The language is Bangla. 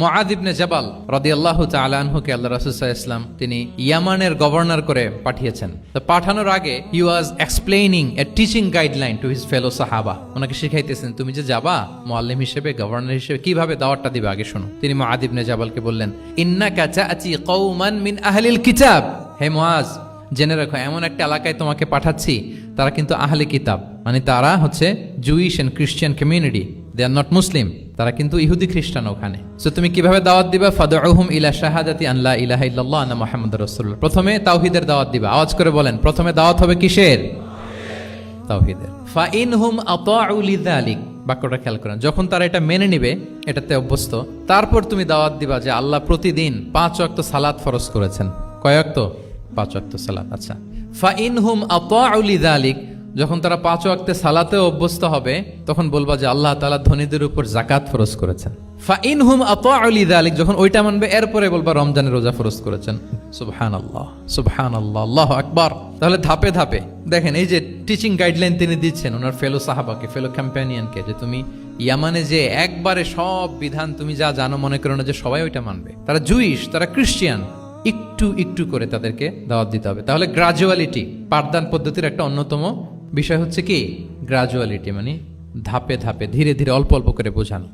মুআয ইবনে জাবাল রাদিয়াল্লাহু তাআলা আনহুকে আল্লাহ রাসূল সাল্লাল্লাহু আলাইহি ওয়াসাল্লাম তিনি ইয়ামানের গভর্নর করে পাঠিয়েছেন। তো পাঠানোর আগে he was explaining a teaching guideline to his fellow সাহাবা। ওনাকে শিখাইতেছেন তুমি যে যাবা মুআল্লিম হিসেবে, গভর্নর হিসেবে কিভাবে দাওয়াতটা দিবে আগে শোনো। তিনি মুআয ইবনে জাবালকে বললেন, ইন্নাকা তা'তি কওমান মিন আহলিল কিতাব। হে মুআয, জেনে রাখো এমন একটা এলাকায় তোমাকে পাঠাচ্ছি তারা কিন্তু আহলে কিতাব, মানে তারা হচ্ছে Jewish and Christian community, they are not Muslim, তারা কিন্তু ইহুদি খ্রিস্টান ওখানে। সো তুমি কিভাবে দাওয়াত দিবা? ফাদউহুম ইলা শাহাদাতি আন লা ইলাহা ইল্লাল্লাহ আন্না মুহাম্মাদুর রাসূলুল্লাহ। প্রথমে তাওহীদের দাওয়াত দিবা। আওয়াজ করে বলেন, প্রথমে দাওয়াত হবে কিসের? তাওহীদের। ফা ইনহুম আতাউ লিযালিক, বাক্যটা খেয়াল করেন, যখন তারা এটা মেনে নিবে, এটাতে অভ্যস্ত, তারপর তুমি দাওয়াত দিবা যে আল্লাহ প্রতিদিন 5 ওয়াক্ত সালাত ফরজ করেছেন। কয় ওয়াক্ত? 5 ওয়াক্ত সালাত। আচ্ছা, ফা ইনহুম আতাউ লিযালিক, যখন তারা 5 ওয়াক্তে সালাতে অভ্যস্ত হবে তখন বলবা যে আল্লাহ তাআলা ধনীদের উপর যাকাত ফরজ করেছেন। ফা ইনহুম আতাউ লিযালিক, যখন ওইটা মানবে এরপরে বলবা রমজানের রোজা ফরজ করেছেন। সুবহানাল্লাহ, সুবহানাল্লাহ, আল্লাহু আকবার। তাহলে ধাপে ধাপে দেখেন, এই যে টিচিং গাইডলাইন তিনি দিচ্ছেন ওনার ফেলো সাহাবাকে, ফেলো কম্প্যানিয়নকে, যে তুমি ইয়ামানে যে একবারে সব বিধান তুমি যা জানো মনে করো না যে সবাই ওইটা মানবে। তারা জুইশ, তারা খ্রিস্টিয়ান, একটু একটু করে তাদেরকে দাওয়াত দিতে হবে। তাহলে গ্রাজুয়ালিটি, পাঠদান পদ্ধতির একটা অন্যতম বিষয় হচ্ছে কি গ্রাজুয়ালিটি, মানে ধাপে ধাপে ধীরে ধীরে অল্প অল্প করে বোঝানো।